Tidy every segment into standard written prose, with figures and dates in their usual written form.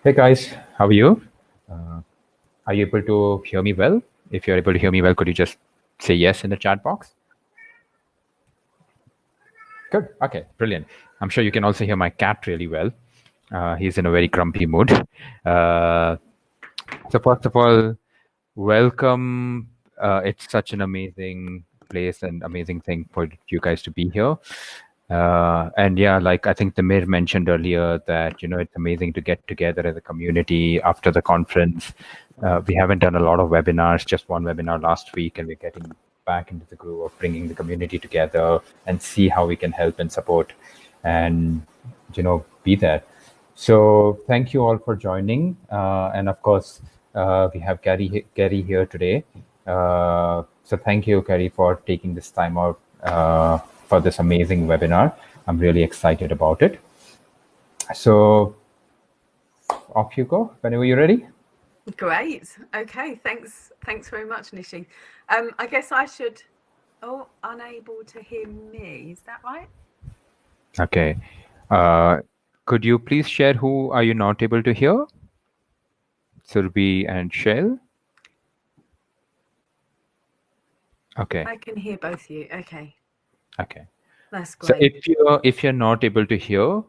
Hey guys, how are you? Uh, are you able to hear me well? If you're able to hear me well, could you just say yes in the chat box? Good. Okay, brilliant. I'm sure you can also hear my cat really well. He's in a very grumpy mood. Uh, so first of all, welcome. It's such an amazing place and amazing thing for you guys to be here. And yeah, like I think Tamir mentioned earlier that, it's amazing to get together as a community after the conference. We haven't done a lot of webinars, just one webinar last week, and we're getting back into the groove of bringing the community together and see how we can help and support and, be there. So thank you all for joining. And of course, we have Kerry here today. So thank you, Kerry, for taking this time out for this amazing webinar. I'm really excited about it. So off you go, whenever you're ready. Great. Okay, thanks very much, Nishi. I guess I should... Oh, unable to hear me. Is that right? Okay. Could you please share who are you not able to hear? Surbi and Shell? Okay. I can hear both of you. Okay. Okay. That's So great. if you're not able to hear,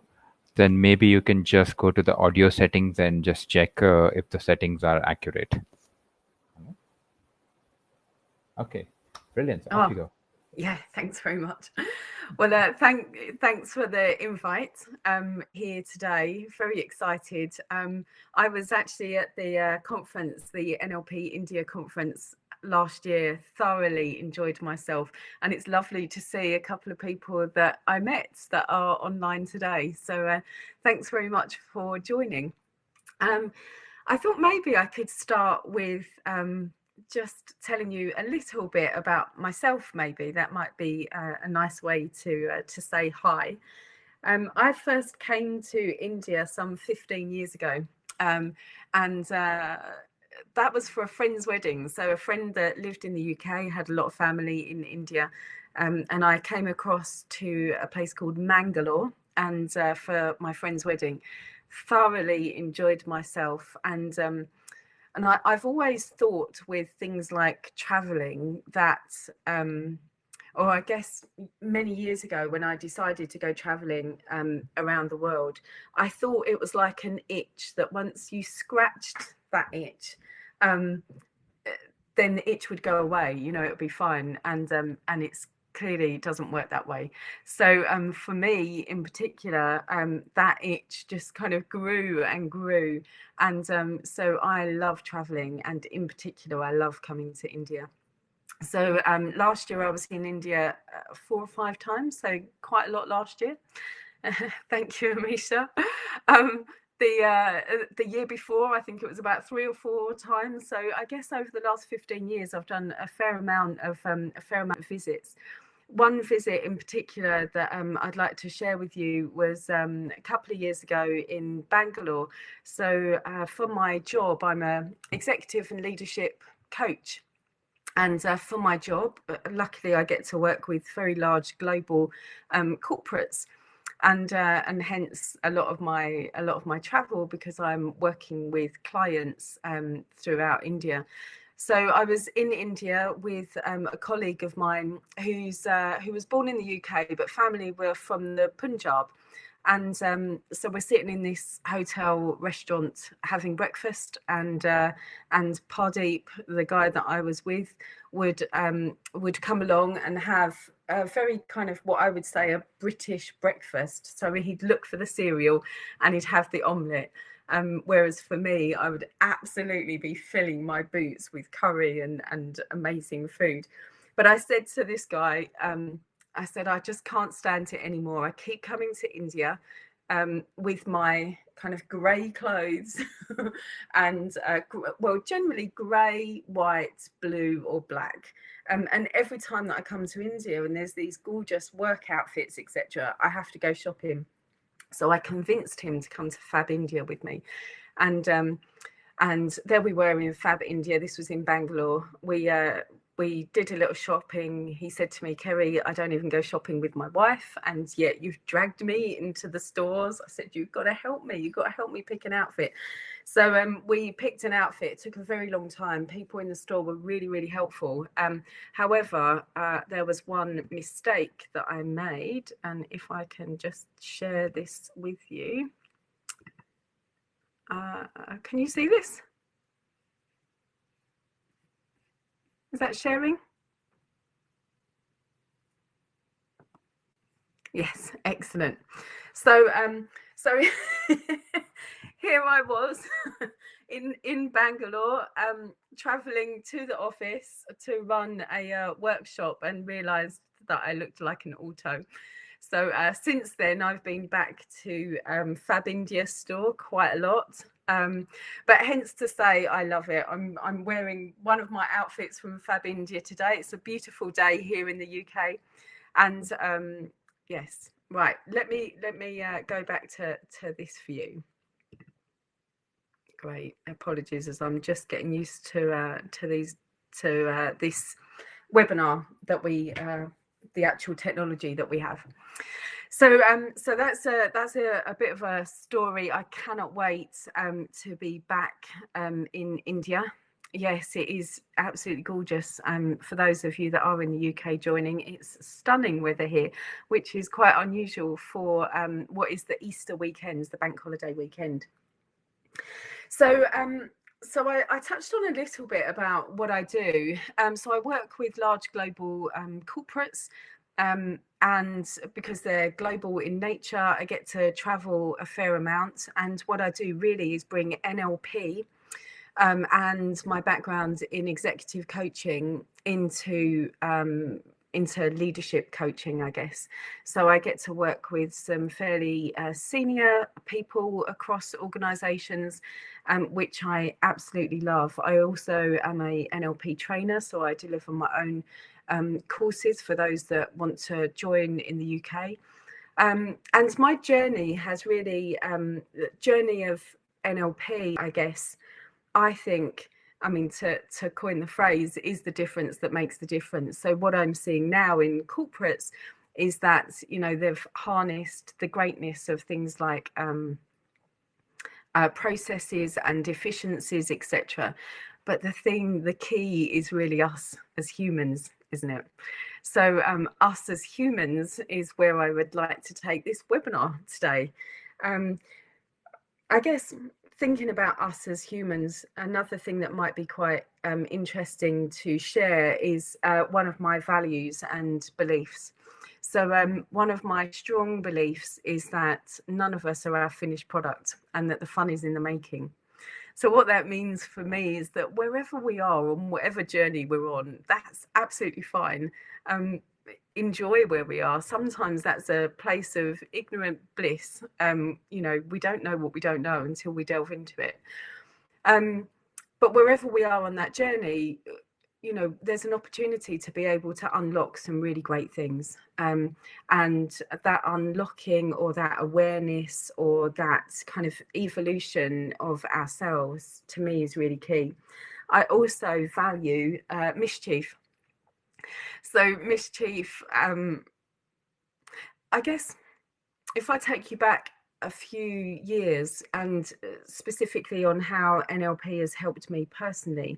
then maybe you can just go to the audio settings and just check if the settings are accurate. Okay, brilliant. Off you go. Yeah, thanks very much. Well, thanks for the invite here today. Very excited. I was actually at the conference, the NLP India conference last year. Thoroughly enjoyed myself, and it's lovely to see a couple of people that I met that are online today. So thanks very much for joining. I thought maybe I could start with just telling you a little bit about myself. Maybe that might be a nice way to say hi. I first came to India some 15 years ago, and that was for a friend's wedding. So a friend that lived in the UK had a lot of family in India, and I came across to a place called Mangalore and for my friend's wedding. Thoroughly enjoyed myself, and I've always thought with things like traveling that, or I guess many years ago when I decided to go traveling around the world, I thought it was like an itch that once you scratched that itch, then the itch would go away. It would be fine, and it's clearly doesn't work that way. So for me in particular, that itch just kind of grew and grew, and so I love traveling, and in particular I love coming to India. So last year I was in India 4 or 5 times, so quite a lot last year. Thank you, Amisha. The year before, I think it was about 3 or 4 times. So I guess over the last 15 years, I've done a fair amount of visits. One visit in particular that I'd like to share with you was a couple of years ago in Bangalore. So for my job, I'm an executive and leadership coach. And for my job, luckily, I get to work with very large global corporates, and hence a lot of my travel, because I'm working with clients throughout India. So I was in India with a colleague of mine who was born in the UK, but family were from the Punjab. And so we're sitting in this hotel restaurant having breakfast, and Pardeep, the guy that I was with, would come along and have a very kind of what I would say a British breakfast. So he'd look for the cereal and he'd have the omelette. Whereas for me, I would absolutely be filling my boots with curry and amazing food. But I said to this guy, I said, I just can't stand it anymore. I keep coming to India with my kind of grey clothes and, generally grey, white, blue or black. And every time that I come to India and there's these gorgeous work outfits, etc., I have to go shopping. So I convinced him to come to Fab India with me. And there we were in Fab India. This was in Bangalore. we did a little shopping. He said to me, Kerry, I don't even go shopping with my wife, and yet you've dragged me into the stores. I said, you've got to help me. You've got to help me pick an outfit. So we picked an outfit. It took a very long time. People in the store were really, really helpful. However, there was one mistake that I made, and if I can just share this with you. Can you see this? Is that sharing? Yes, excellent. So here I was in Bangalore, traveling to the office to run a workshop, and realized that I looked like an auto. So since then, I've been back to Fab India store quite a lot. But hence to say, I love it. I'm wearing one of my outfits from Fab India today. It's a beautiful day here in the UK, and yes, right. Let me go back to this for you. Great. Apologies, as I'm just getting used to this webinar that we the actual technology that we have. So that's a bit of a story. I cannot wait to be back in India. Yes, it is absolutely gorgeous. For those of you that are in the UK joining, it's stunning weather here, which is quite unusual for what is the Easter weekend, the bank holiday weekend. So I touched on a little bit about what I do. So I work with large global corporates, and because they're global in nature, I get to travel a fair amount. And what I do really is bring NLP and my background in executive coaching into leadership coaching, I guess. So I get to work with some fairly senior people across organizations, which I absolutely love. I also am a NLP trainer, so I deliver my own courses for those that want to join in the UK. And my journey has really, journey of NLP, I guess, I think, I mean, to coin the phrase, is the difference that makes the difference. So what I'm seeing now in corporates is that, you know, they've harnessed the greatness of things like processes and efficiencies, etc. But the key is really us as humans, isn't it? So us as humans is where I would like to take this webinar today. I guess thinking about us as humans, another thing that might be quite interesting to share is one of my values and beliefs. So one of my strong beliefs is that none of us are our finished product, and that the fun is in the making. So what that means for me is that wherever we are, on whatever journey we're on, that's absolutely fine. Enjoy where we are. Sometimes that's a place of ignorant bliss. You know, we don't know what we don't know until we delve into it. But wherever we are on that journey, you know, there's an opportunity to be able to unlock some really great things. And that unlocking, or that awareness, or that kind of evolution of ourselves, to me, is really key. I also value mischief. So mischief, I guess if I take you back a few years, and specifically on how NLP has helped me personally,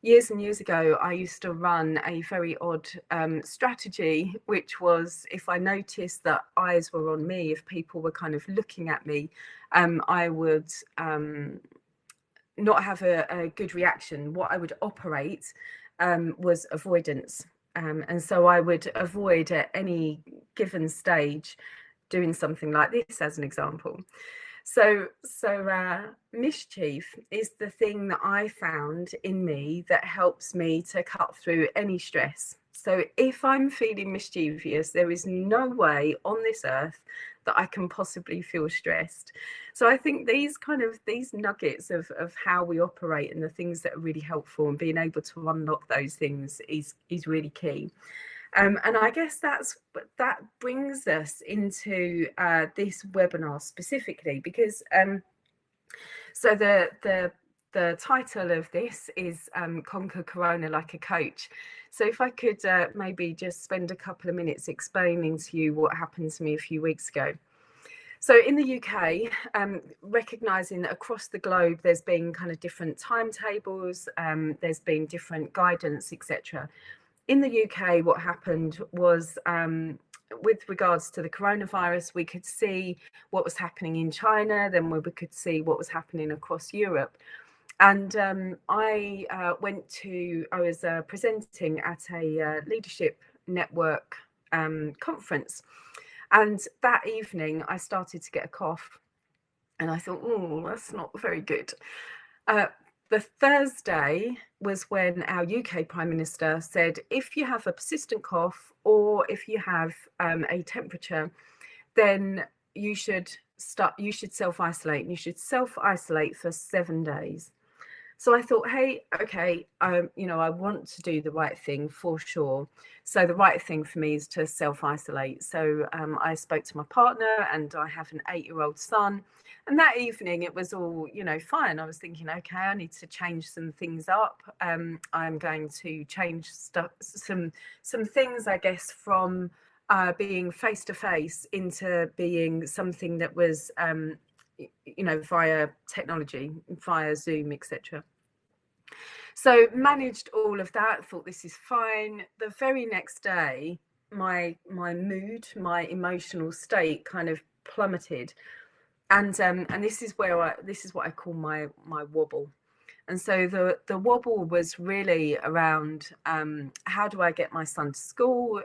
years and years ago, I used to run a very odd strategy, which was, if I noticed that eyes were on me, if people were kind of looking at me, I would not have a good reaction. What I would operate was avoidance. And so I would avoid at any given stage doing something like this, as an example. So mischief is the thing that I found in me that helps me to cut through any stress. So if I'm feeling mischievous, there is no way on this earth that I can possibly feel stressed. So I think these nuggets of how we operate, and the things that are really helpful, and being able to unlock those things is really key. And I guess that brings us into this webinar specifically, because so the the title of this is Conquer Corona Like a Coach. So if I could maybe just spend a couple of minutes explaining to you what happened to me a few weeks ago. So in the UK, recognising that across the globe there's been kind of different timetables, there's been different guidance, etc. In the UK, what happened was, with regards to the coronavirus, we could see what was happening in China, then we could see what was happening across Europe. And I was presenting at a leadership network conference. And that evening, I started to get a cough. And I thought, oh, that's not very good. The Thursday was when our UK Prime Minister said, if you have a persistent cough or if you have a temperature, then you should self-isolate. You should self-isolate for 7 days. So I thought, hey, okay, I want to do the right thing for sure. So the right thing for me is to self-isolate. So I spoke to my partner, and I have an 8-year-old son. And that evening it was all, fine. I was thinking, okay, I need to change some things up. I'm going to change some things, I guess, from being face-to-face into being something that was via technology, via Zoom, etc. So managed all of that, thought this is fine. The very next day, my mood, my emotional state kind of plummeted. And this is what I call my wobble. And so the wobble was really around how do I get my son to school?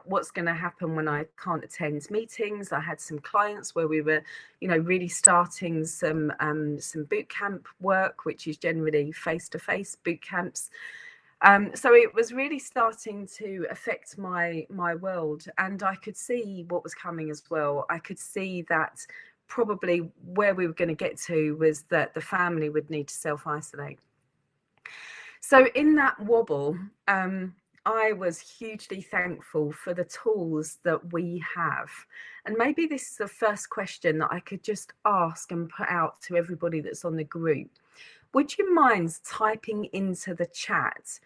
What's going to happen when I can't attend meetings? I had some clients where we were, really starting some boot camp work, which is generally face-to-face boot camps. So it was really starting to affect my world, and I could see what was coming as well. I could see that probably where we were going to get to was that the family would need to self-isolate. So in that wobble, I was hugely thankful for the tools that we have. And maybe this is the first question that I could just ask and put out to everybody that's on the group. Would you mind typing into the chat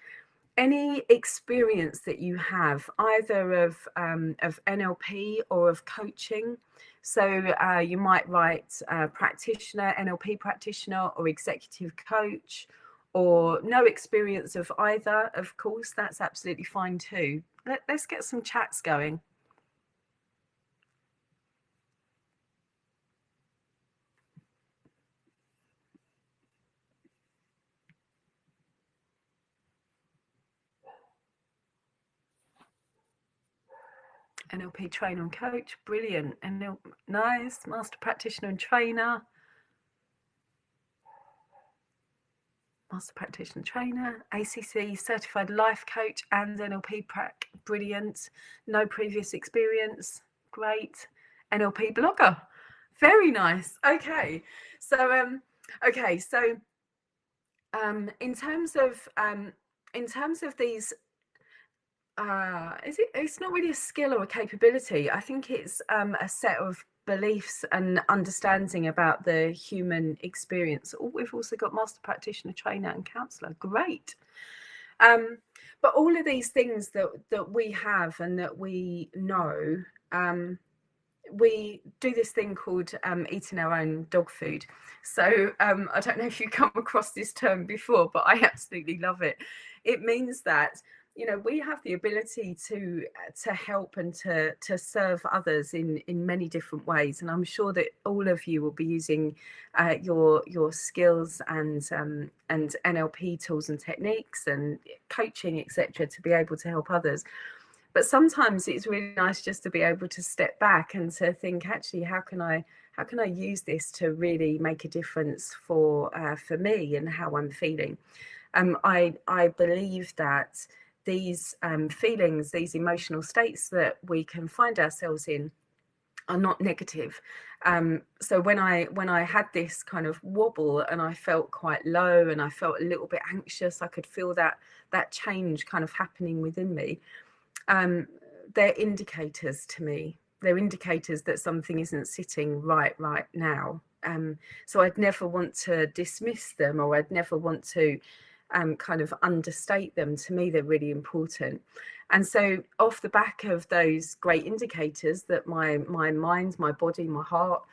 any experience that you have, either of NLP or of coaching? So you might write practitioner, NLP practitioner, or executive coach, or no experience of either. Of course, that's absolutely fine too. Let's get some chats going. NLP trainer and coach, brilliant. Nice, master practitioner and trainer. Master practitioner trainer, ACC certified life coach and NLP prac, brilliant. No previous experience, great. NLP blogger, very nice. Okay, so in terms of these, it's not really a skill or a capability. I think it's a set of beliefs and understanding about the human experience. Oh, we've also got master practitioner, trainer and counsellor, great. But all of these things that we have and that we know, we do this thing called eating our own dog food. So I don't know if you've come across this term before, but I absolutely love it. It means that we have the ability to help and to serve others in many different ways, and I'm sure that all of you will be using your skills and NLP tools and techniques and coaching, etc., to be able to help others. But sometimes it's really nice just to be able to step back and to think, actually, how can I use this to really make a difference for me and how I'm feeling? I believe that these feelings, these emotional states that we can find ourselves in are not negative. So when I had this kind of wobble and I felt quite low and I felt a little bit anxious, I could feel that change kind of happening within me. They're indicators to me. They're indicators that something isn't sitting right now. So I'd never want to dismiss them, or I'd never want to kind of understate them. To me, they're really important. And so off the back of those great indicators that my mind, my body, my heart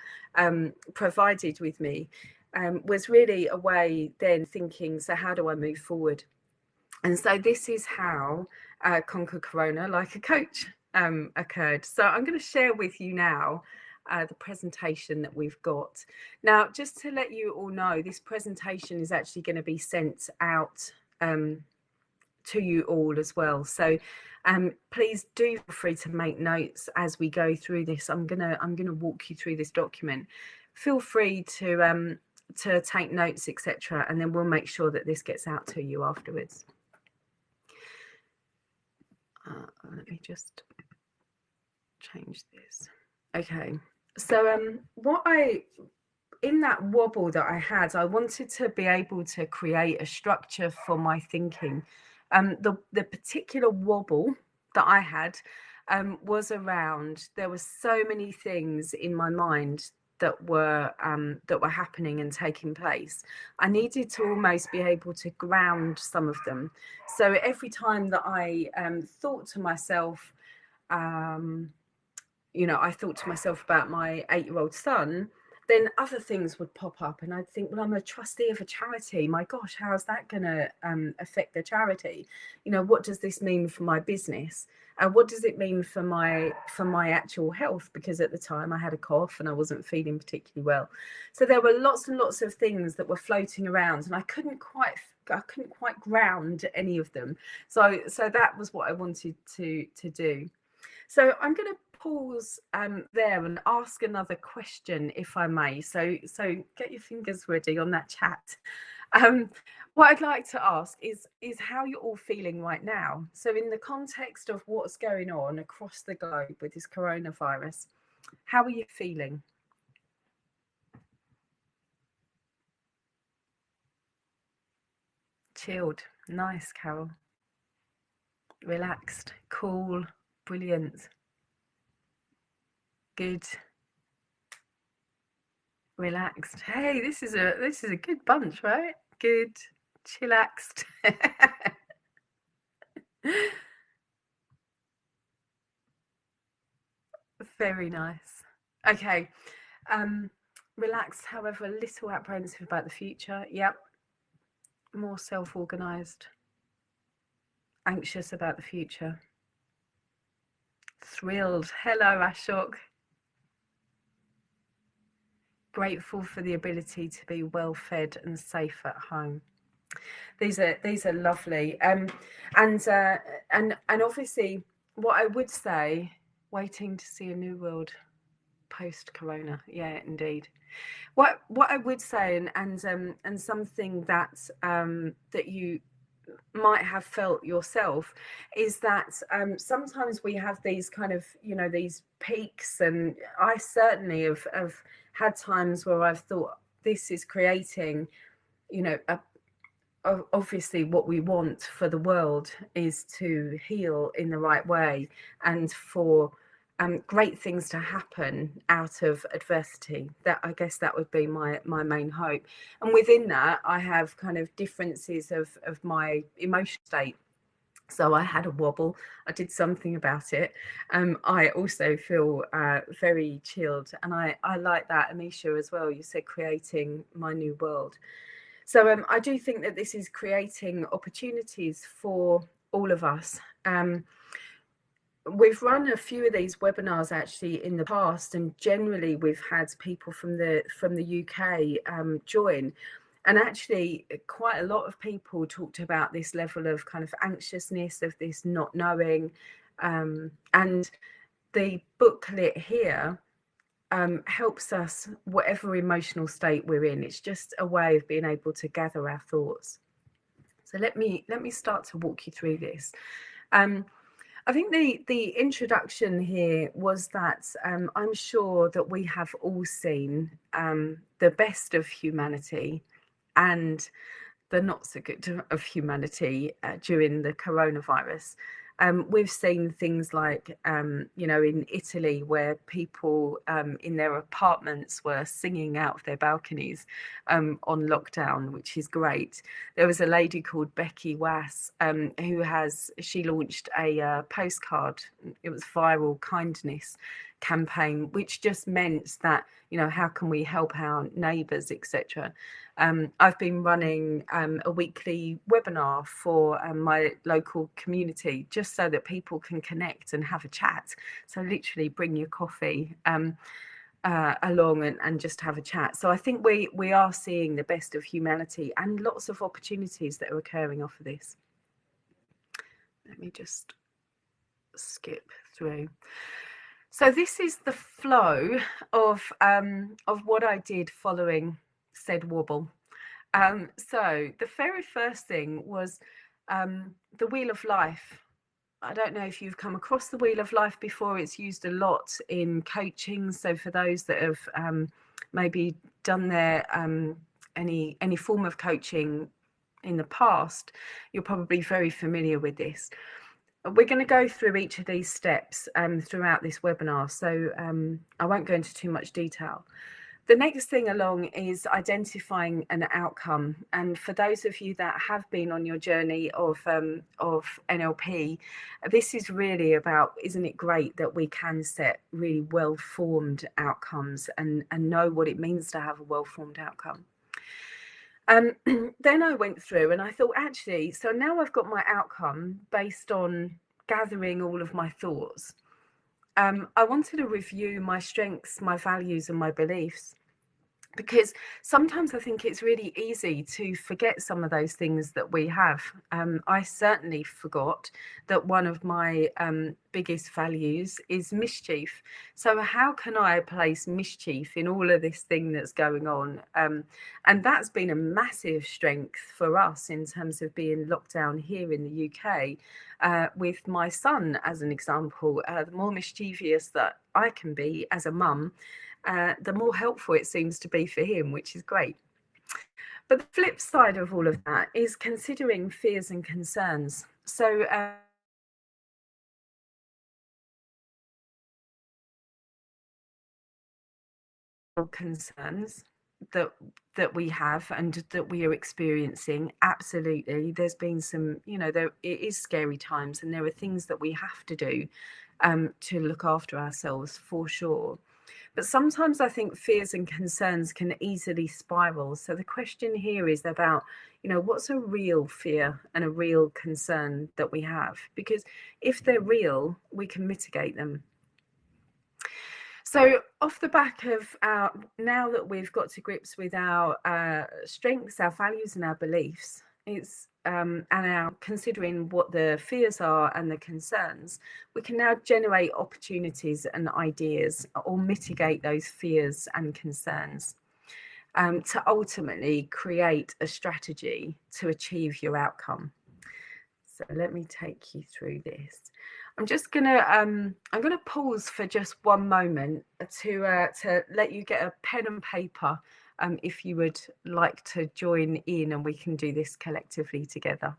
provided with me, was really a way then thinking, so how do I move forward? And so this is how Conquer Corona Like a Coach occurred. So I'm going to share with you now the presentation that we've got. Now, just to let you all know, this presentation is actually going to be sent out to you all as well. So please do feel free to make notes as we go through this. I'm gonna walk you through this document. Feel free to take notes, etc., and then we'll make sure that this gets out to you afterwards. Let me just change this. Okay, so in that wobble that I had, I wanted to be able to create a structure for my thinking. The particular wobble that I had was around, there were so many things in my mind that were happening and taking place. I needed to almost be able to ground some of them. So every time that I thought to myself, I thought to myself about my 8-year-old son, then other things would pop up, and I'd think, well, I'm a trustee of a charity. My gosh, how is that going to affect the charity? What does this mean for my business? What does it mean for my actual health? Because at the time I had a cough and I wasn't feeling particularly well. So there were lots and lots of things that were floating around, and I couldn't quite ground any of them. So that was what I wanted to do. So I'm going to pause there and ask another question, if I may. So get your fingers ready on that chat. What I'd like to ask is how you're all feeling right now. So in the context of what's going on across the globe with this coronavirus, how are you feeling? Chilled. Nice, Carol. Relaxed. Cool. Brilliant. Good. Relaxed. Hey, this is a good bunch, right? Good. Chillaxed. Very nice. Okay. Relaxed, however, a little apprehensive about the future. Yep. More self-organized. Anxious about the future. Thrilled. Hello, Ashok. Grateful for the ability to be well fed and safe at home. These are lovely. And obviously, what I would say, waiting to see a new world post-corona. Yeah, indeed. What I would say, and something that that you might have felt yourself, is that sometimes we have these kind of, these peaks, and I certainly have had times where I've thought, this is creating, obviously what we want for the world is to heal in the right way, and for great things to happen out of adversity. That, I guess, that would be my main hope. And within that, I have kind of differences of my emotional state. So I had a wobble. I did something about it. I also feel very chilled, and I like that, Amisha, as well. You said creating my new world. So I do think that this is creating opportunities for all of us. We've run a few of these webinars actually in the past, and generally we've had people from the UK join, and actually quite a lot of people talked about this level of kind of anxiousness, of this not knowing, and the booklet here helps us, whatever emotional state we're in. It's just a way of being able to gather our thoughts. So let me start to walk you through this. I think the introduction here was that I'm sure that we have all seen the best of humanity and the not so good of humanity during the coronavirus. We've seen things like, you know, in Italy where people in their apartments were singing out of their balconies on lockdown, which is great. There was a lady called Becky Wass she launched a postcard. It was viral kindness campaign, which just meant that, you know, how can we help our neighbours, etc. I've been running a weekly webinar for my local community, just so that people can connect and have a chat. So literally bring your coffee along and just have a chat. So I think we are seeing the best of humanity and lots of opportunities that are occurring off of this. Let me just skip through. So this is the flow of what I did following said wobble. So the very first thing was the Wheel of Life. I don't know if you've come across the Wheel of Life before. It's used a lot in coaching. So for those that have maybe done their any form of coaching in the past, you're probably very familiar with this. We're going to go through each of these steps throughout this webinar, so I won't go into too much detail. The next thing along is identifying an outcome. And for those of you that have been on your journey of NLP, this is really about, isn't it great that we can set really well-formed outcomes and know what it means to have a well-formed outcome. Then I went through and I thought, actually, so now I've got my outcome based on gathering all of my thoughts. I wanted to review my strengths, my values, and my beliefs, because sometimes I think it's really easy to forget some of those things that we have. I certainly forgot that one of my biggest values is mischief. So how can I place mischief in all of this thing that's going on? And that's been a massive strength for us in terms of being locked down here in the UK. With my son, as an example, the more mischievous that I can be as a mum, the more helpful it seems to be for him, which is great. But the flip side of all of that is considering fears and concerns. So concerns that we have and that we are experiencing, absolutely, there's been some, you know, it is scary times, and there are things that we have to do to look after ourselves, for sure. But sometimes I think fears and concerns can easily spiral. So the question here is about, you know, what's a real fear and a real concern that we have? Because if they're real, we can mitigate them. So off the back of now that we've got to grips with our strengths, our values, and our beliefs, it's and now considering what the fears are and the concerns, we can now generate opportunities and ideas, or mitigate those fears and concerns, to ultimately create a strategy to achieve your outcome. So let me take you through this. I'm just gonna I'm gonna pause for just one moment to let you get a pen and paper, if you would like to join in, and we can do this collectively together.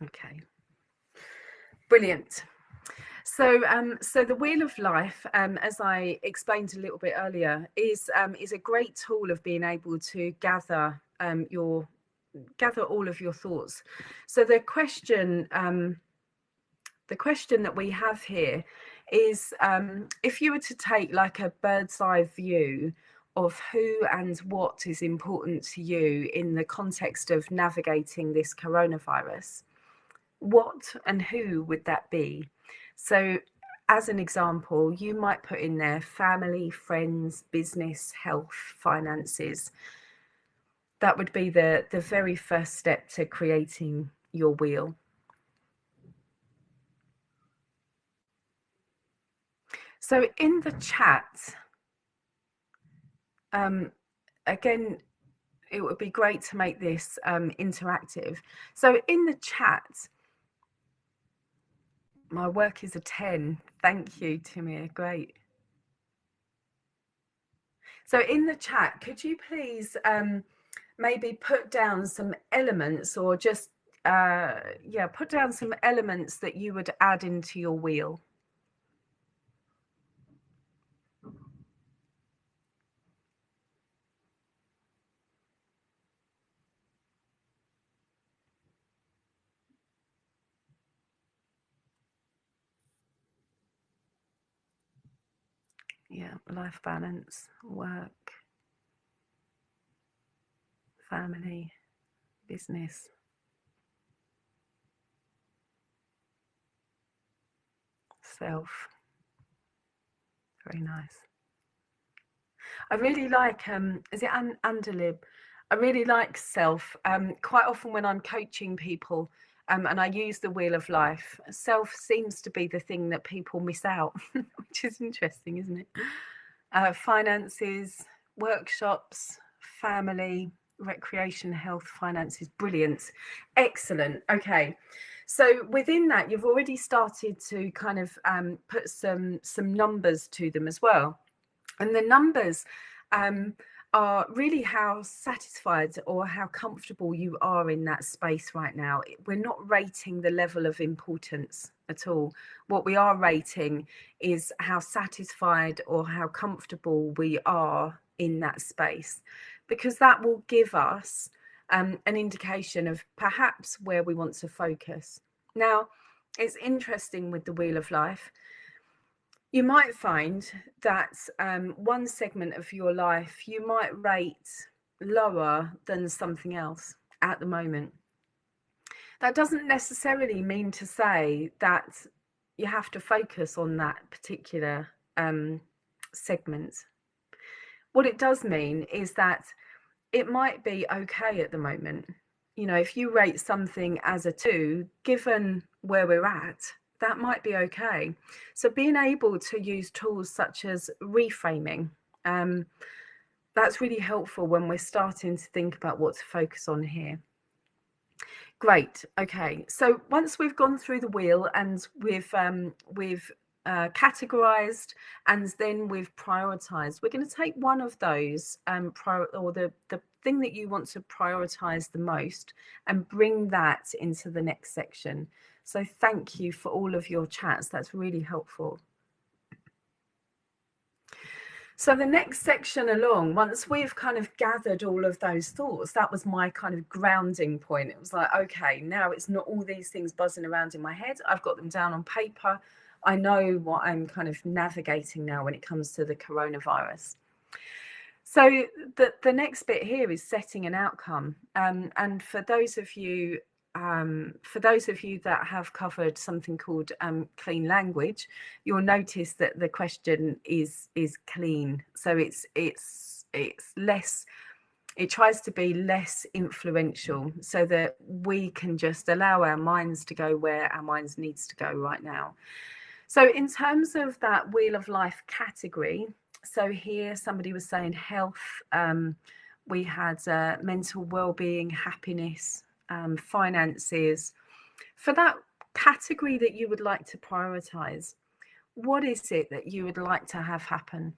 Okay, brilliant. So, so the Wheel of Life, as I explained a little bit earlier, is a great tool of being able to gather all of your thoughts. So the question that we have here is, if you were to take like a bird's eye view of who and what is important to you in the context of navigating this coronavirus, what and who would that be? So as an example, you might put in there family, friends, business, health, finances. That would be the very first step to creating your wheel. So in the chat, again, it would be great to make this interactive. So in the chat, my work is a 10. Thank you, Timir. Great. So in the chat, could you please maybe put down some elements, or just put down some elements that you would add into your wheel? Yeah, life balance, work, family, business, self. Very nice. I really like, is it Andalib? I really like self. Quite often when I'm coaching people, and I use the wheel of life, self seems to be the thing that people miss out, which is interesting, isn't it? Finances, workshops, family, recreation, health, finances. Brilliant. Excellent. Okay. So within that, you've already started to kind of put some numbers to them as well. And the numbers are really how satisfied or how comfortable you are in that space right now. We're not rating the level of importance at all. What we are rating is how satisfied or how comfortable we are in that space, because that will give us an indication of perhaps where we want to focus. Now, it's interesting with the Wheel of Life. You might find that one segment of your life you might rate lower than something else at the moment. That doesn't necessarily mean to say that you have to focus on that particular segment. What it does mean is that it might be okay at the moment. You know, if you rate something as a 2, given where we're at, that might be okay. So being able to use tools such as reframing, that's really helpful when we're starting to think about what to focus on here. Great. Okay. So once we've gone through the wheel and we've categorized and then we've prioritized, we're going to take one of those or the thing that you want to prioritize the most and bring that into the next section. So thank you for all of your chats. That's really helpful. So the next section along, once we've kind of gathered all of those thoughts, that was my kind of grounding point. It was like, okay, now it's not all these things buzzing around in my head. I've got them down on paper. I know what I'm kind of navigating now when it comes to the coronavirus. So the next bit here is setting an outcome. And for those of you that have covered something called clean language, you'll notice that the question is clean. So it's less. It tries to be less influential, so that we can just allow our minds to go where our minds needs to go right now. So in terms of that Wheel of Life category, so here somebody was saying health. We had mental well-being, happiness, finances. For that category that you would like to prioritize, what is it that you would like to have happen?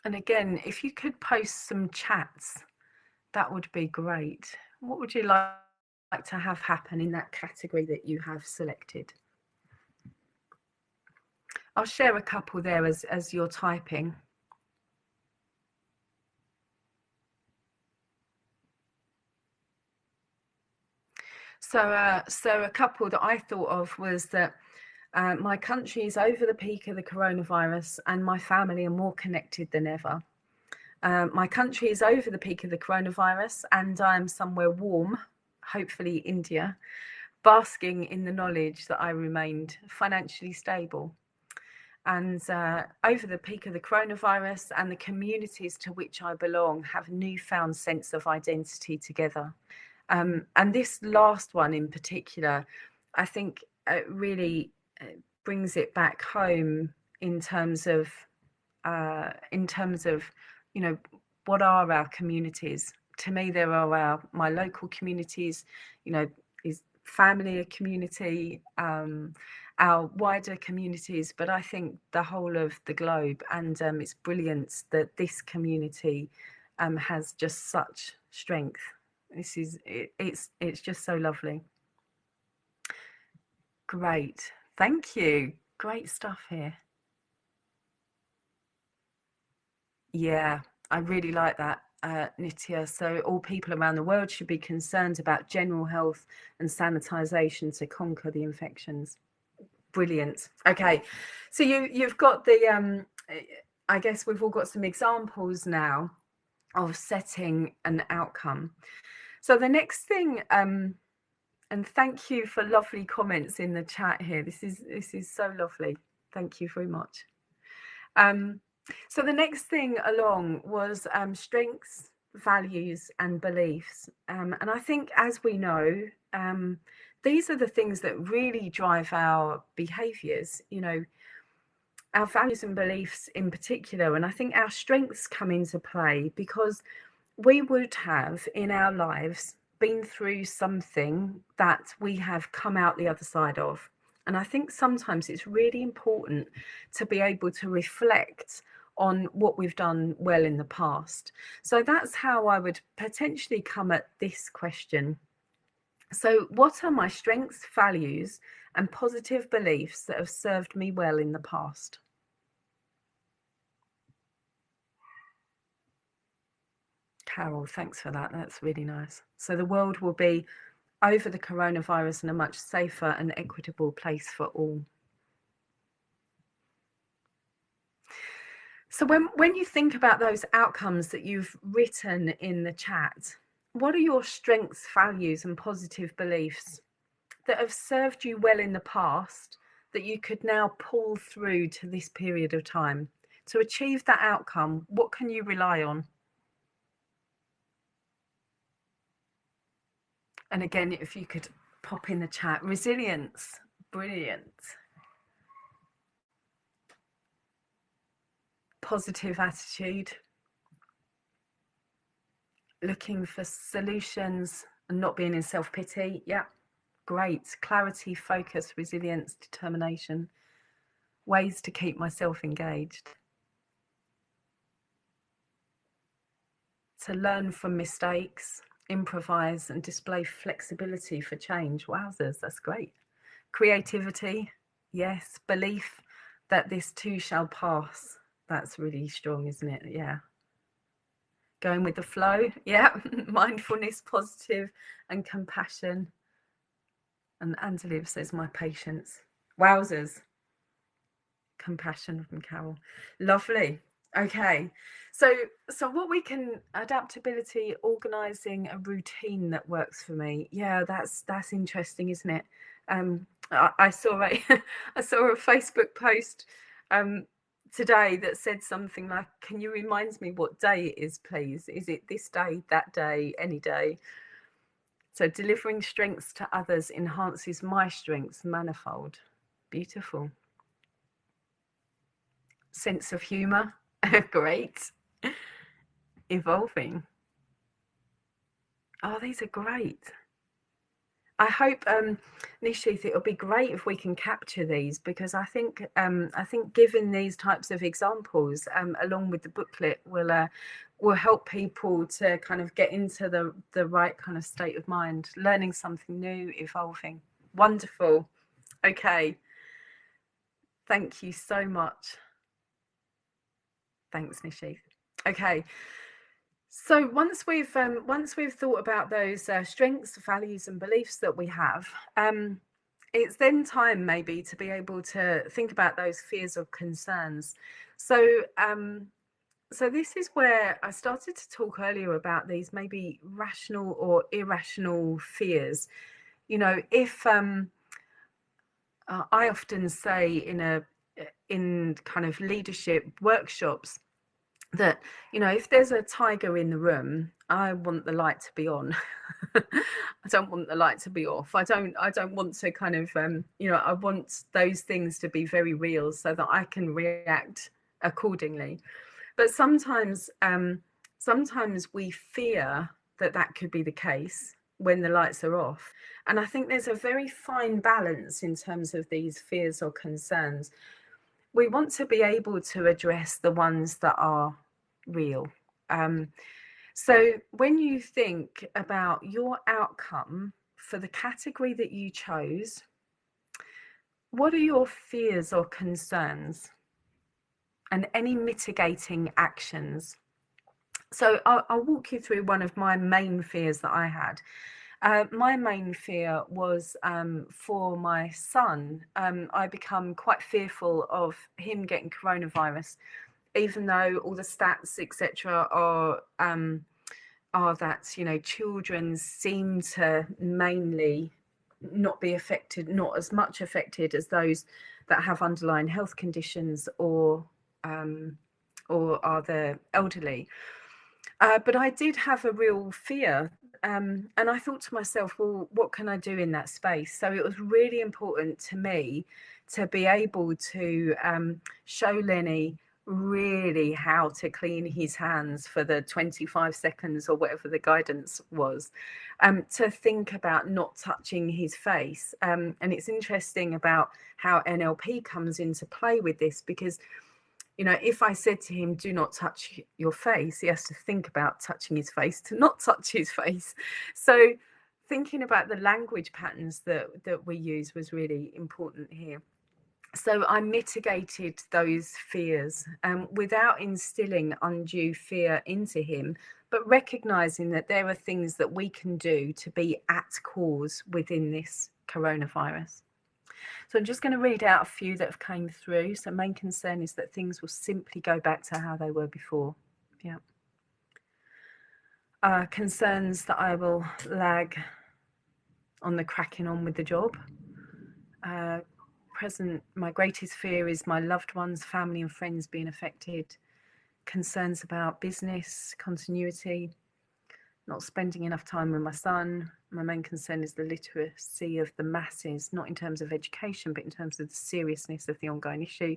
And again, if you could post some chats, that would be great. What would you like to have happen in that category that you have selected? I'll share a couple there as you're typing. So a couple that I thought of was that my country is over the peak of the coronavirus and my family are more connected than ever. My country is over the peak of the coronavirus and I'm somewhere warm, hopefully India, basking in the knowledge that I remained financially stable. And over the peak of the coronavirus and the communities to which I belong have a newfound sense of identity together. And this last one in particular, I think really brings it back home in terms of, you know, what are our communities? To me, there are my local communities, you know, is family, a community, our wider communities, but I think the whole of the globe. And it's brilliant that this community has just such strength. It's just so lovely. Great, thank you. Great stuff here. Yeah, I really like that, Nitya. So all people around the world should be concerned about general health and sanitisation to conquer the infections. Brilliant. Okay, so you've got the I guess we've all got some examples now of setting an outcome. So the next thing, and thank you for lovely comments in the chat here. This is so lovely. Thank you very much. So the next thing along was strengths, values, and beliefs. And I think, as we know, these are the things that really drive our behaviours, you know, our values and beliefs in particular. And I think our strengths come into play because we would have in our lives been through something that we have come out the other side of. And I think sometimes it's really important to be able to reflect on what we've done well in the past. So that's how I would potentially come at this question. So what are my strengths, values, and positive beliefs that have served me well in the past? Carol, thanks for that. That's really nice. So the world will be over the coronavirus in a much safer and equitable place for all. So when you think about those outcomes that you've written in the chat, what are your strengths, values, and positive beliefs that have served you well in the past that you could now pull through to this period of time? To achieve that outcome, what can you rely on? And again, if you could pop in the chat, resilience, brilliant. Positive attitude, looking for solutions and not being in self-pity. Yeah, great. Clarity, focus, resilience, determination, ways to keep myself engaged. To learn from mistakes, improvise and display flexibility for change. Wowzers, that's great. Creativity, yes. Belief that this too shall pass. That's really strong, isn't it? Yeah. Going with the flow, yeah. Mindfulness, positive and compassion. And Angelib says, my patience. Wowzers. Compassion from Carol. Lovely. Okay. So what we can, adaptability, organizing a routine that works for me. Yeah, that's interesting, isn't it? I saw a I saw a Facebook post today that said something like, can you remind me what day it is, please? Is it this day, that day, any day? So delivering strengths to others enhances my strengths manifold. Beautiful. Sense of humor. Great. Evolving. Oh, these are great. I hope, Nishith, it'll be great if we can capture these, because I think giving these types of examples along with the booklet will help people to kind of get into the right kind of state of mind, learning something new, evolving. Wonderful. Okay. Thank you so much. Thanks, Nishith. Okay. So once we've thought about those strengths, values, and beliefs that we have, it's then time maybe to be able to think about those fears or concerns. So so this is where I started to talk earlier about these maybe rational or irrational fears. You know, if I often say in kind of leadership workshops that, you know, if there's a tiger in the room, I want the light to be on. I don't want the light to be off. I don't want to kind of you know, I want those things to be very real so that I can react accordingly. But sometimes we fear that could be the case, when the lights are off. And I think there's a very fine balance in terms of these fears or concerns. We want to be able to address the ones that are real. So when you think about your outcome for the category that you chose, what are your fears or concerns and any mitigating actions? So I'll walk you through one of my main fears that I had. My main fear was for my son. I become quite fearful of him getting coronavirus, even though all the stats, etc., are that, you know, children seem to mainly not be affected, not as much affected as those that have underlying health conditions or are the elderly. But I did have a real fear, and I thought to myself, well, what can I do in that space? So it was really important to me to be able to show Lenny really how to clean his hands for the 25 seconds or whatever the guidance was, to think about not touching his face. And it's interesting about how NLP comes into play with this, because you know, if I said to him, do not touch your face, he has to think about touching his face to not touch his face. So thinking about the language patterns that we use was really important here. So I mitigated those fears without instilling undue fear into him, but recognizing that there are things that we can do to be at cause within this coronavirus. So I'm just going to read out a few that have came through. So main concern is that things will simply go back to how they were before. Yeah. Concerns that I will lag on the cracking on with the job. Present, my greatest fear is my loved ones, family and friends being affected. Concerns about business, continuity, not spending enough time with my son. My main concern is the literacy of the masses, not in terms of education, but in terms of the seriousness of the ongoing issue.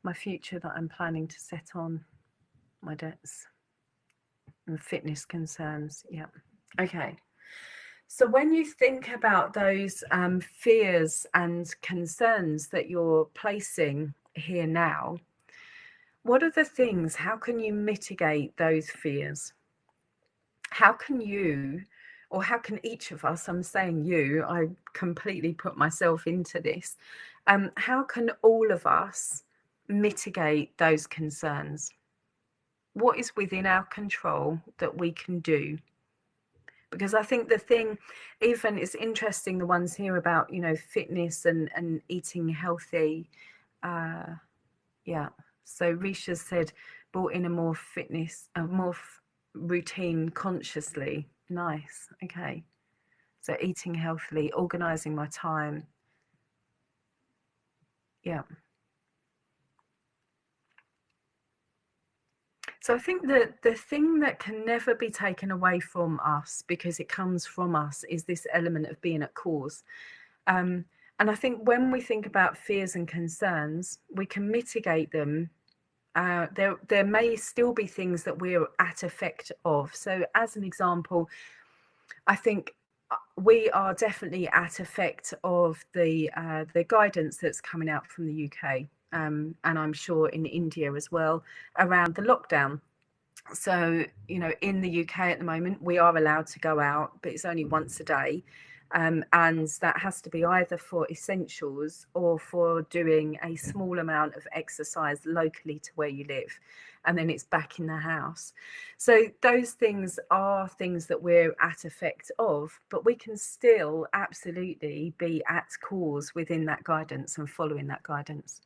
My future that I'm planning to set on, my debts, and fitness concerns. Yeah. Okay. So when you think about those fears and concerns that you're placing here now, what are the things, how can you mitigate those fears? How can you, or how can each of us, I'm saying you, I completely put myself into this, how can all of us mitigate those concerns? What is within our control that we can do? Because I think the thing, even it's interesting, the ones here about, you know, fitness and eating healthy. Yeah. So Risha said, brought in a more routine consciously. Nice. Okay. So eating healthily, organizing my time. Yeah. So I think that the thing that can never be taken away from us, because it comes from us, is this element of being at cause. And I think when we think about fears and concerns, we can mitigate them. There may still be things that we're at effect of. So as an example, I think we are definitely at effect of the guidance that's coming out from the UK, and I'm sure in India as well, around the lockdown. So, you know, in the UK at the moment, we are allowed to go out, but it's only once a day. And that has to be either for essentials or for doing a small amount of exercise locally to where you live. And then it's back in the house. So those things are things that we're at effect of, but we can still absolutely be at cause within that guidance and following that guidance.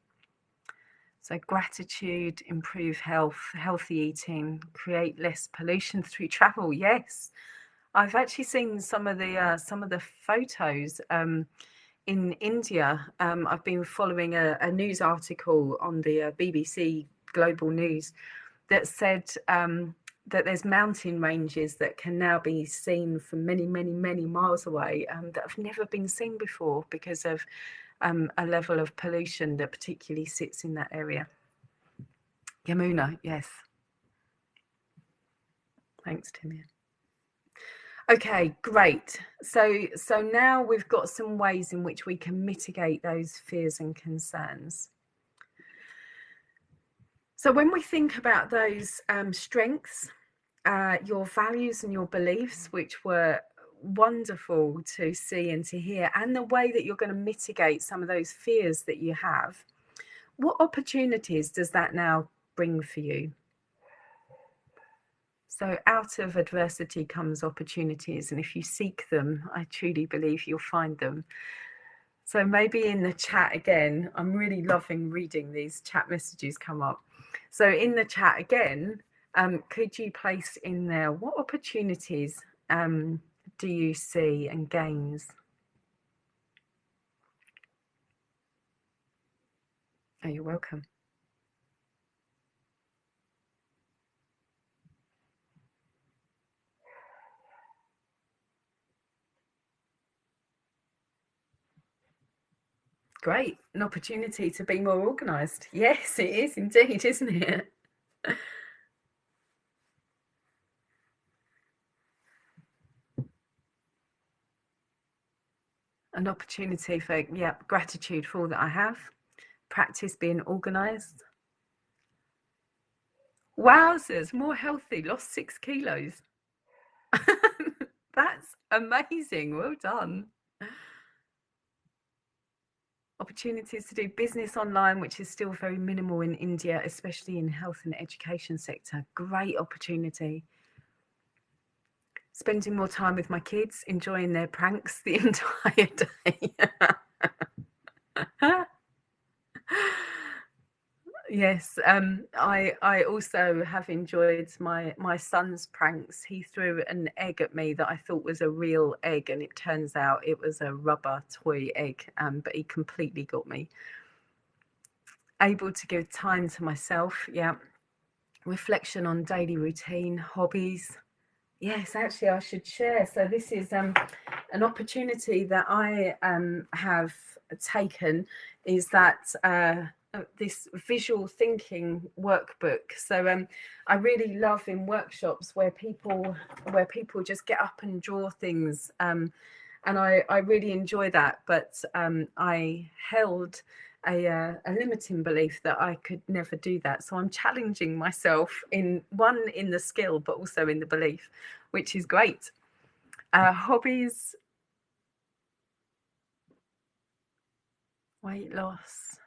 So gratitude, improve health, healthy eating, create less pollution through travel. Yes, I've actually seen some of the photos in India. I've been following a news article on the BBC Global News that said that there's mountain ranges that can now be seen from many, many, many miles away that have never been seen before because of a level of pollution that particularly sits in that area. Yamuna, yes. Thanks, Timmy. Okay, great. So now we've got some ways in which we can mitigate those fears and concerns. So when we think about those strengths, your values and your beliefs, which were wonderful to see and to hear, and the way that you're going to mitigate some of those fears that you have, what opportunities does that now bring for you? So out of adversity comes opportunities, and if you seek them, I truly believe you'll find them. So maybe in the chat again, I'm really loving reading these chat messages come up. So in the chat again, could you place in there what opportunities do you see and gains? Oh, you're welcome. Great, an opportunity to be more organised. Yes, it is indeed, isn't it? An opportunity for, yeah, gratitude for all that I have. Practice being organised. Wowzers, more healthy, lost 6 kilos. That's amazing, well done. Opportunities to do business online, which is still very minimal in India, especially in health and education sector. Great opportunity. Spending more time with my kids, enjoying their pranks the entire day. Yes, I also have enjoyed my son's pranks. He threw an egg at me that I thought was a real egg, and it turns out it was a rubber toy egg, but he completely got me. Able to give time to myself, yeah. Reflection on daily routine, hobbies. Yes, actually I should share. So this is an opportunity that I have taken, is that this visual thinking workbook. So I really love in workshops where people just get up and draw things, and I really enjoy that. But I held a limiting belief that I could never do that. So I'm challenging myself in the skill, but also in the belief, which is great. Hobbies, weight loss,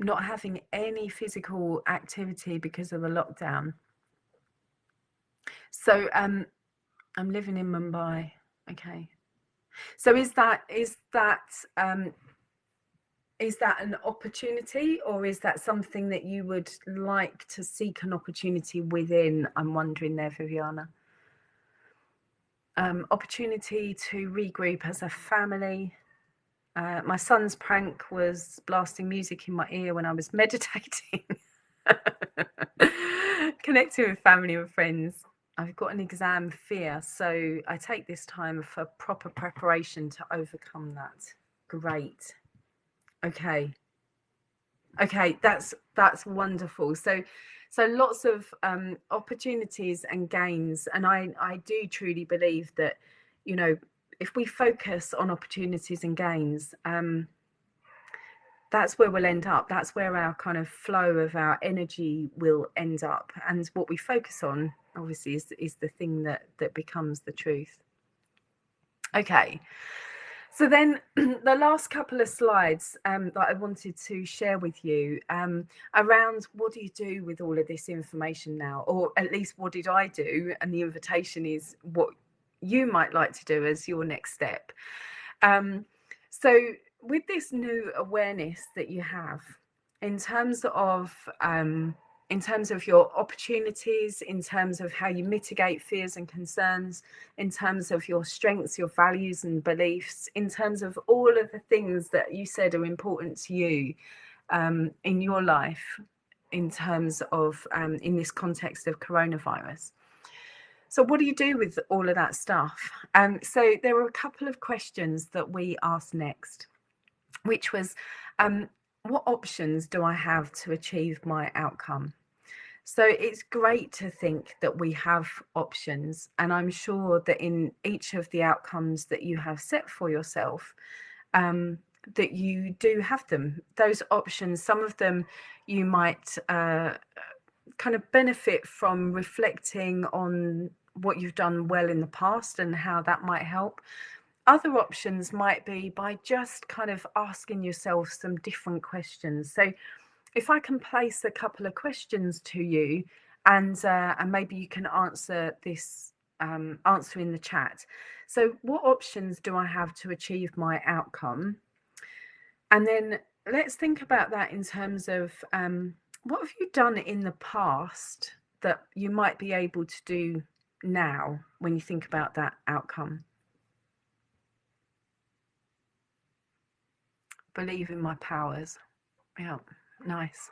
not having any physical activity because of the lockdown. So I'm living in Mumbai. Okay. So is that an opportunity, or is that something that you would like to seek an opportunity within? I'm wondering there, Viviana. Opportunity to regroup as a family. My son's prank was blasting music in my ear when I was meditating. Connecting with family and friends. I've got an exam fear, so I take this time for proper preparation to overcome that. Great. Okay, that's wonderful. So lots of opportunities and gains, and I do truly believe that, you know, if we focus on opportunities and gains, that's where we'll end up. That's where our kind of flow of our energy will end up, and what we focus on obviously is the thing that becomes the truth. Okay. So then the last couple of slides that I wanted to share with you around what do you do with all of this information now, or at least what did I do? And the invitation is what you might like to do as your next step. So with this new awareness that you have in terms of your opportunities, in terms of how you mitigate fears and concerns, in terms of your strengths, your values and beliefs, in terms of all of the things that you said are important to you in your life, in terms of in this context of coronavirus. So what do you do with all of that stuff? So there were a couple of questions that we asked next, which was, what options do I have to achieve my outcome? So it's great to think that we have options, and I'm sure that in each of the outcomes that you have set for yourself, that you do have them. Those options, some of them you might kind of benefit from reflecting on what you've done well in the past and how that might help. Other options might be by just kind of asking yourself some different questions. So if I can place a couple of questions to you, and maybe you can answer this, answer in the chat. So what options do I have to achieve my outcome? And then let's think about that in terms of what have you done in the past that you might be able to do now when you think about that outcome? Believe in my powers. Yeah, nice.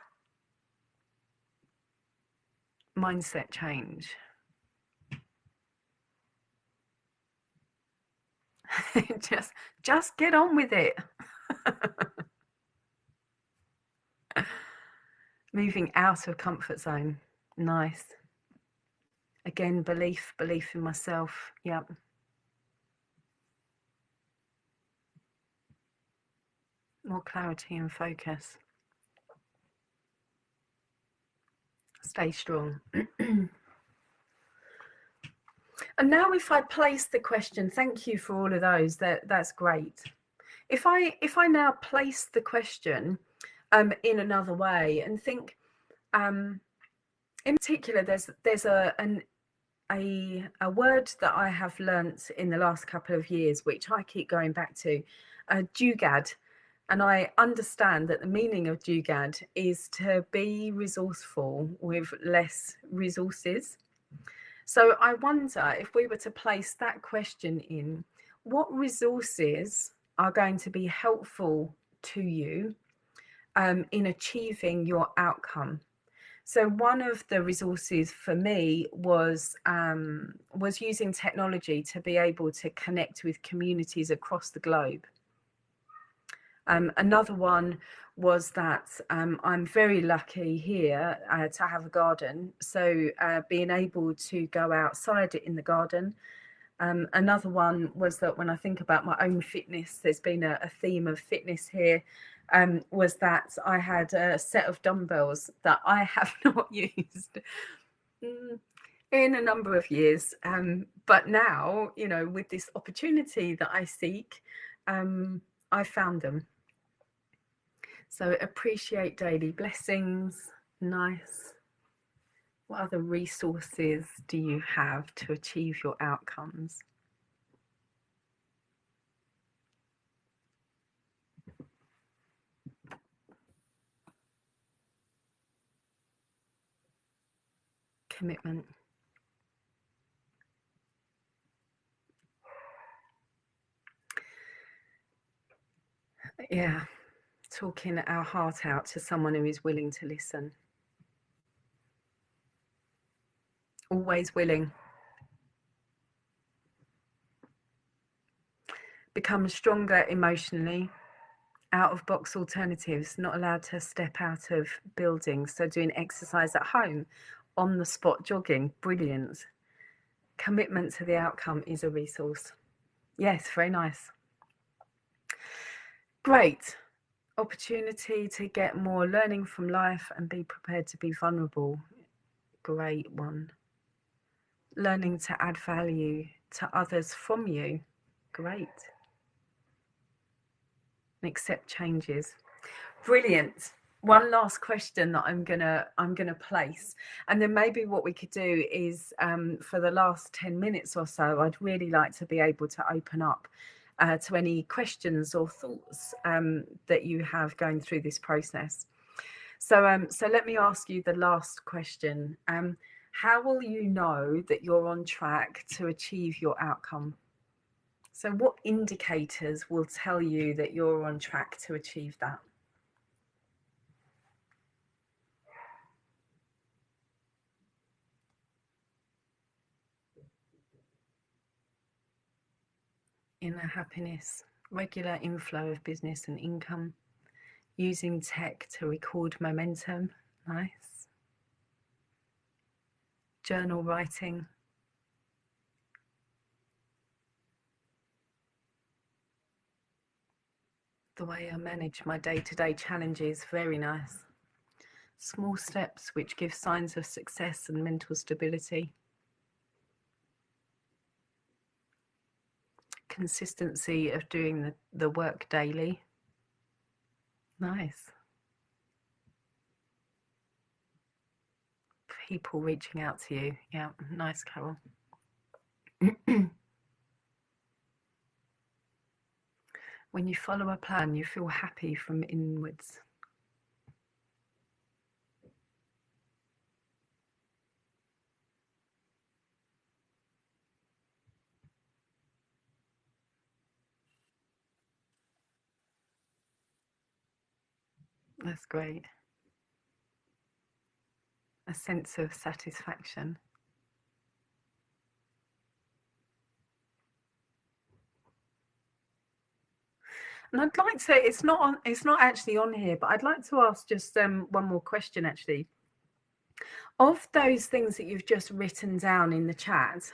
Mindset change. just get on with it. Moving out of comfort zone. Nice. Again, belief in myself. Yep. More clarity and focus. Stay strong. And now if I place the question, thank you for all of those, that's great. If I now place the question in another way and think, in particular, there's a word that I have learnt in the last couple of years, which I keep going back to, Dugad. And I understand that the meaning of Dugad is to be resourceful with less resources. So I wonder if we were to place that question in, what resources are going to be helpful to you in achieving your outcome? So one of the resources for me was using technology to be able to connect with communities across the globe. Another one was that I'm very lucky here to have a garden, so being able to go outside in the garden. Another one was that when I think about my own fitness, there's been a theme of fitness here, was that I had a set of dumbbells that I have not used in a number of years. But now, you know, with this opportunity that I seek, I found them. So appreciate daily blessings. Nice. What other resources do you have to achieve your outcomes? Commitment. Yeah, talking our heart out to someone who is willing to listen. Always willing. Become stronger emotionally. Out of box alternatives, not allowed to step out of buildings. So doing exercise at home, on the spot jogging, brilliant. Commitment to the outcome is a resource. Yes, very nice. Great. Opportunity to get more learning from life and be prepared to be vulnerable. Great one. Learning to add value to others from you. Great. And accept changes. Brilliant. One last question that I'm gonna place, and then maybe what we could do is for the last 10 minutes or so, I'd really like to be able to open up to any questions or thoughts that you have going through this process. So so let me ask you the last question. How will you know that you're on track to achieve your outcome? So what indicators will tell you that you're on track to achieve that? Inner happiness, regular inflow of business and income, using tech to record momentum. Nice. journal writing. The way I manage my day-to-day challenges, very nice. Small steps which give signs of success and mental stability. Consistency of doing the work daily. Nice. People reaching out to you. Yeah, nice, Carol. When you follow a plan, you feel happy from inwards. That's great. A sense of satisfaction. And I'd like to, it's not actually on here, but I'd like to ask just one more question actually. Of those things that you've just written down in the chat,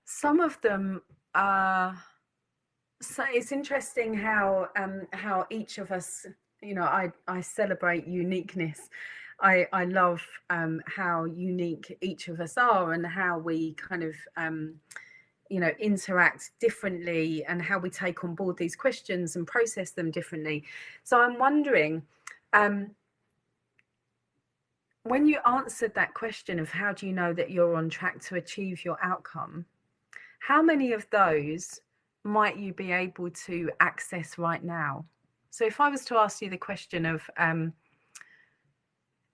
some of them are, so it's interesting how each of us, you know, I celebrate uniqueness. I love how unique each of us are and how we kind of you know, interact differently and how we take on board these questions and process them differently. So I'm wondering, when you answered that question of how do you know that you're on track to achieve your outcome, how many of those might you be able to access right now? So if I was to ask you the question of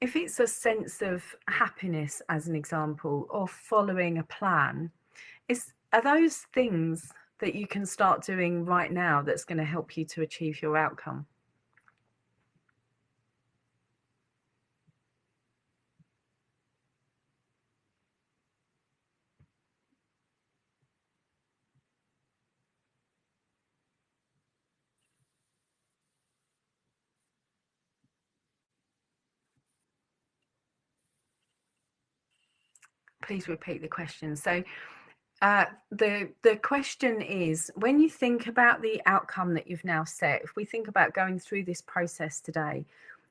if it's a sense of happiness, as an example, or following a plan, are those things that you can start doing right now that's going to help you to achieve your outcome? Please repeat the question. So the question is, when you think about the outcome that you've now set, if we think about going through this process today,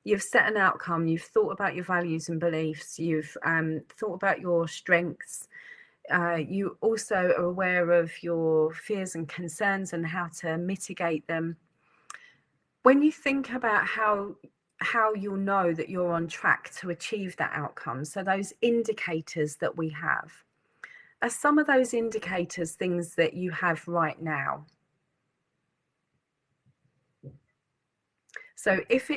you've set an outcome, you've thought about your values and beliefs, you've thought about your strengths, you also are aware of your fears and concerns and how to mitigate them. When you think about how you'll know that you're on track to achieve that outcome, so those indicators that we have, are some of those indicators things that you have right now? So if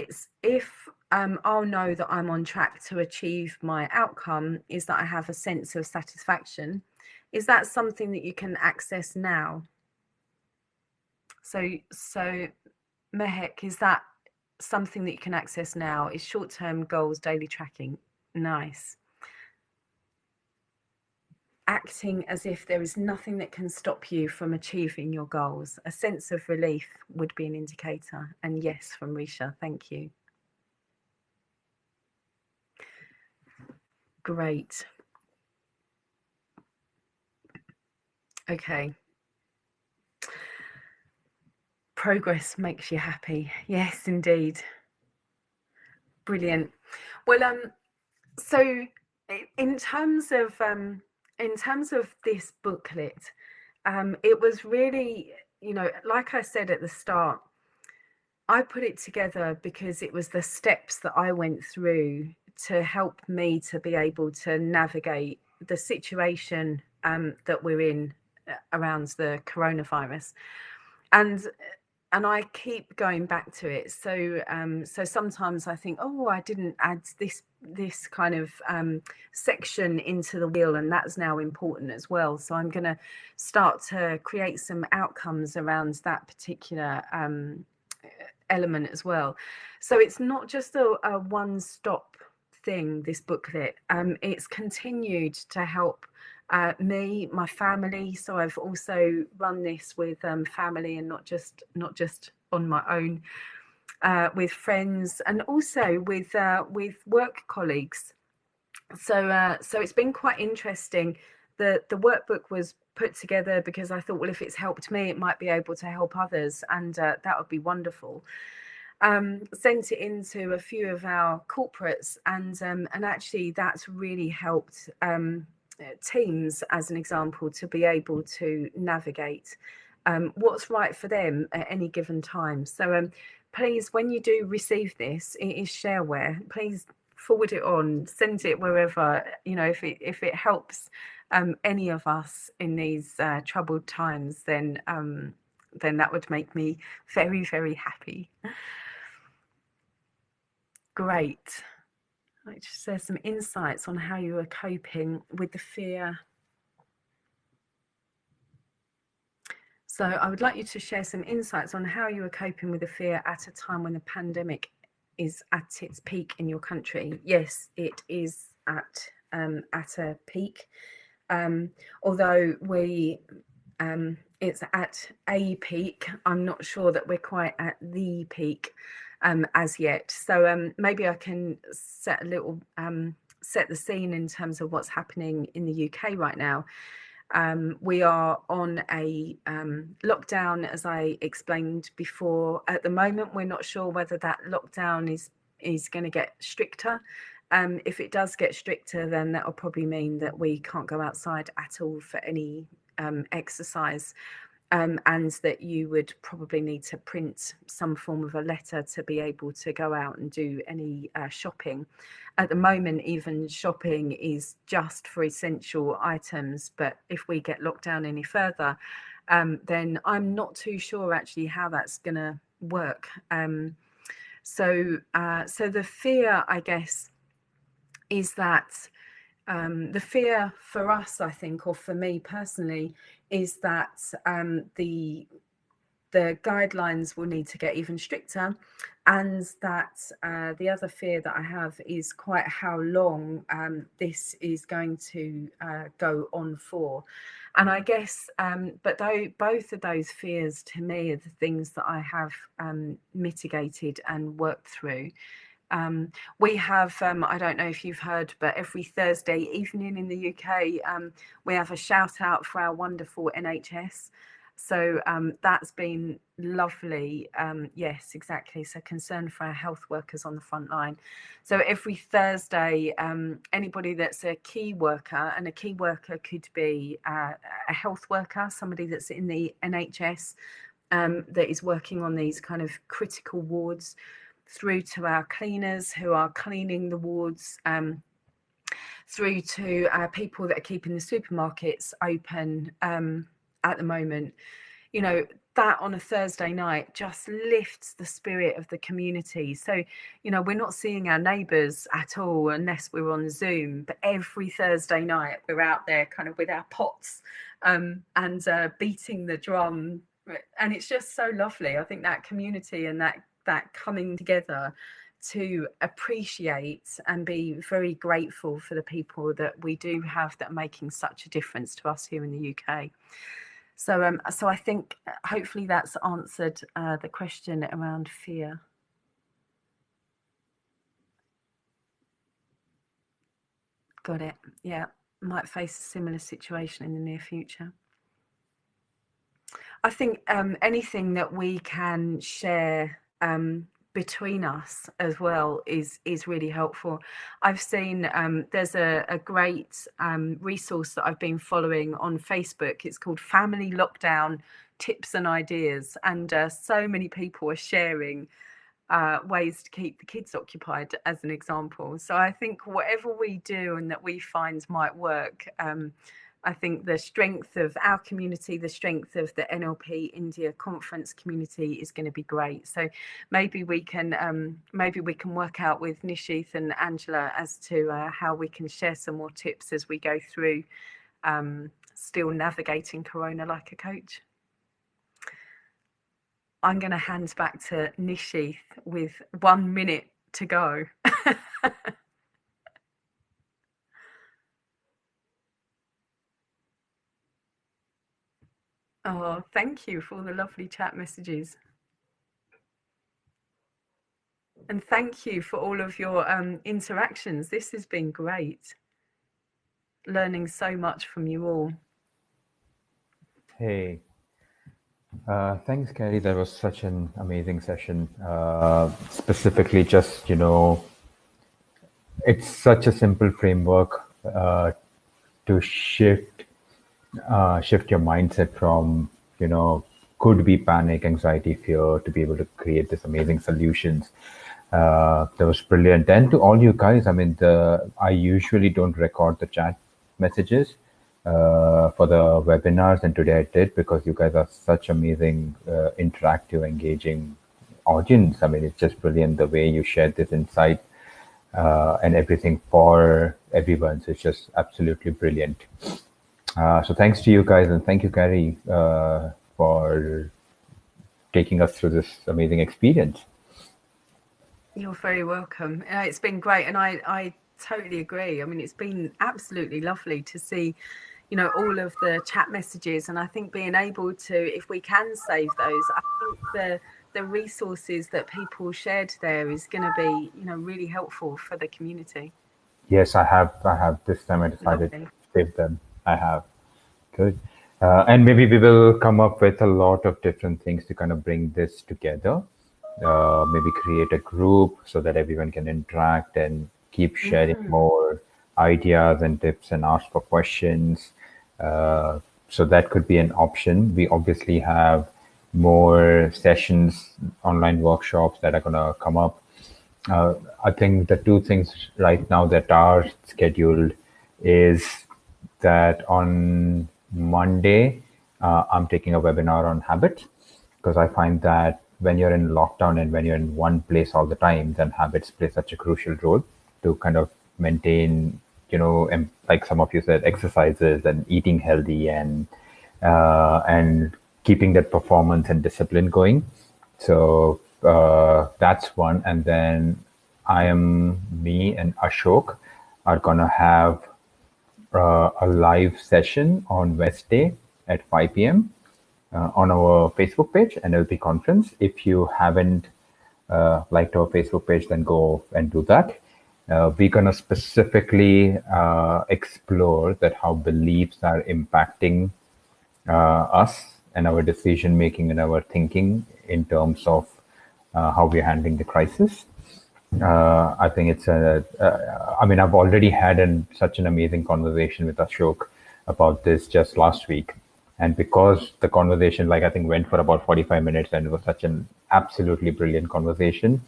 I'll know that I'm on track to achieve my outcome is that I have a sense of satisfaction, is that something that you can access now? So Mehek, is that something that you can access now? Is short-term goals daily tracking? Nice. Acting as if there is nothing that can stop you from achieving your goals. A sense of relief would be an indicator. And yes, from Risha, thank you. Great. Okay. Progress makes you happy. Yes, indeed. Brilliant. Well, so in terms of this booklet, it was really, you know, like I said at the start, I put it together because it was the steps that I went through to help me to be able to navigate the situation that we're in around the coronavirus, and I keep going back to it. So so sometimes I think, oh, I didn't add this kind of section into the wheel, and that's now important as well. So I'm going to start to create some outcomes around that particular element as well. So it's not just a one-stop thing, this booklet. It's continued to help me, my family. So I've also run this with family and not just on my own, with friends, and also with work colleagues. So it's been quite interesting. The workbook was put together because I thought, well, if it's helped me, it might be able to help others, and that would be wonderful. Sent it into a few of our corporates, and actually that's really helped teams, as an example, to be able to navigate what's right for them at any given time. So please, when you do receive this, it is shareware. Please forward it on, send it wherever, you know, if it helps any of us in these troubled times, then that would make me very, very happy. Great. I'd like to share some insights on how you are coping with the fear. So I would like you to share some insights on how you are coping with the fear at a time when the pandemic is at its peak in your country. Yes, it is at a peak. Although it's at a peak, I'm not sure that we're quite at the peak as yet. So maybe I can set the scene in terms of what's happening in the UK right now. We are on a lockdown, as I explained before. At the moment, we're not sure whether that lockdown is going to get stricter. If it does get stricter, then that will probably mean that we can't go outside at all for any exercise, and that you would probably need to print some form of a letter to be able to go out and do any shopping. At the moment, even shopping is just for essential items, but if we get locked down any further, then I'm not too sure actually how that's going to work. So the fear, I guess, is that the fear for us, I think, or for me personally, is that the guidelines will need to get even stricter, and that the other fear that I have is quite how long this is going to go on for. And I guess, but both of those fears to me are the things that I have mitigated and worked through. We have, I don't know if you've heard, but every Thursday evening in the UK, we have a shout out for our wonderful NHS. So that's been lovely. Yes, exactly. So concern for our health workers on the front line. So every Thursday, anybody that's a key worker, and a key worker could be a health worker, somebody that's in the NHS that is working on these kind of critical wards, through to our cleaners who are cleaning the wards, through to people that are keeping the supermarkets open at the moment. You know, that on a Thursday night just lifts the spirit of the community. So, you know, we're not seeing our neighbours at all unless we're on Zoom, but every Thursday night we're out there kind of with our pots and beating the drum. And it's just so lovely. I think that community and that coming together to appreciate and be very grateful for the people that we do have that are making such a difference to us here in the UK. So I think hopefully that's answered the question around fear. Got it. Yeah, might face a similar situation in the near future. I think anything that we can share between us as well is really helpful. I've seen there's a great resource that I've been following on Facebook. It's called Family Lockdown Tips and Ideas, and so many people are sharing ways to keep the kids occupied, as an example. So I think whatever we do and that we find might work, I think the strength of our community, the strength of the NLP India conference community is going to be great. So maybe we can work out with Nishith and Angela as to how we can share some more tips as we go through still navigating Corona like a coach. I'm going to hand back to Nishith with 1 minute to go. Oh, thank you for all the lovely chat messages. And thank you for all of your interactions. This has been great. Learning so much from you all. Hey, thanks, Kerry. That was such an amazing session. Specifically, just, it's such a simple framework to shift your mindset from, could be panic, anxiety, fear, to be able to create this amazing solutions. That was brilliant. And to all you guys, I mean, I usually don't record the chat messages for the webinars, and today I did, because you guys are such amazing, interactive, engaging audience. I mean, it's just brilliant the way you shared this insight and everything for everyone. So it's just absolutely brilliant. So thanks to you guys, and thank you, Kerry, for taking us through this amazing experience. You're very welcome. It's been great, and I totally agree. I mean, it's been absolutely lovely to see, all of the chat messages, and I think being able to, if we can save those, I think the resources that people shared there is going to be, really helpful for the community. Yes, I have. This time I decided Lovely. to save them. I have. Good. And maybe we will come up with a lot of different things to kind of bring this together. Maybe create a group so that everyone can interact and keep sharing more ideas and tips and ask for questions. So that could be an option. We obviously have more sessions, online workshops that are going to come up. I think the two things right now that are scheduled is that on Monday, I'm taking a webinar on habits, because I find that when you're in lockdown and when you're in one place all the time, then habits play such a crucial role to kind of maintain, and like some of you said, exercises and eating healthy and keeping that performance and discipline going. So that's one. And then me and Ashok are gonna have a live session on Wednesday at 5 p.m. On our Facebook page, NLP Conference. If you haven't liked our Facebook page, then go and do that. We're gonna specifically explore that how beliefs are impacting us and our decision making and our thinking in terms of how we're handling the crisis. I think it's I mean, I've already had such an amazing conversation with Ashok about this just last week. And because the conversation, like, I think went for about 45 minutes, and it was such an absolutely brilliant conversation.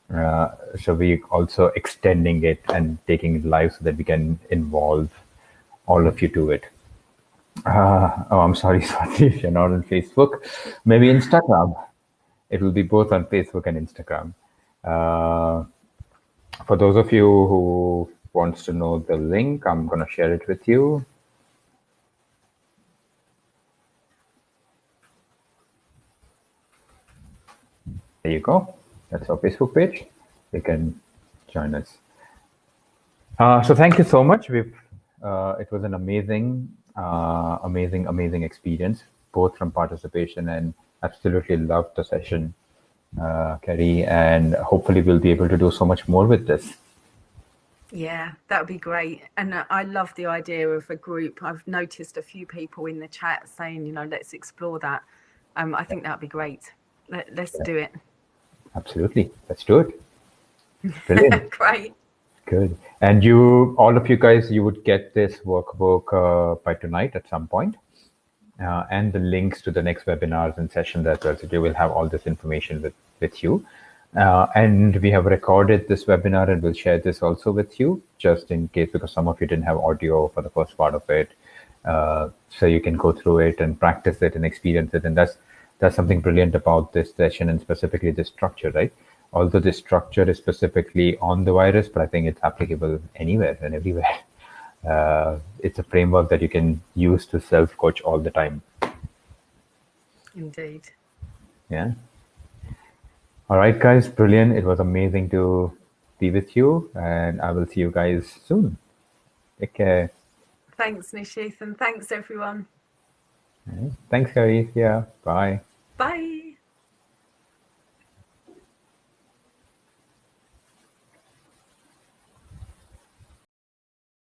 So we also extending it and taking it live so that we can involve all of you to it. Oh, I'm sorry, Swati, if you're not on Facebook. Maybe Instagram. It will be both on Facebook and Instagram. For those of you who wants to know the link, I'm going to share it with you. There you go. That's our Facebook page. You can join us. So thank you so much. It was an amazing experience, both from participation, and absolutely loved the session, Kerry, and hopefully we'll be able to do so much more with this. Yeah, that would be great. And I love the idea of a group. I've noticed a few people in the chat saying, let's explore that. I think that'd be great. Let's do it. Absolutely. Let's do it. Brilliant. Great. Good. And all of you guys, you would get this workbook by tonight at some point, and the links to the next webinars and sessions as well. So you will have all this information with you. And we have recorded this webinar, and we'll share this also with you, just in case, because some of you didn't have audio for the first part of it. So you can go through it and practice it and experience it. And that's something brilliant about this session, and specifically this structure, right? Although this structure is specifically on the virus, but I think it's applicable anywhere and everywhere. It's a framework that you can use to self-coach all the time. Indeed. Yeah. All right, guys, brilliant. It was amazing to be with you, and I will see you guys soon. Take care. Thanks, Nishith, and thanks, everyone. Thanks, Kerry. Yeah, bye.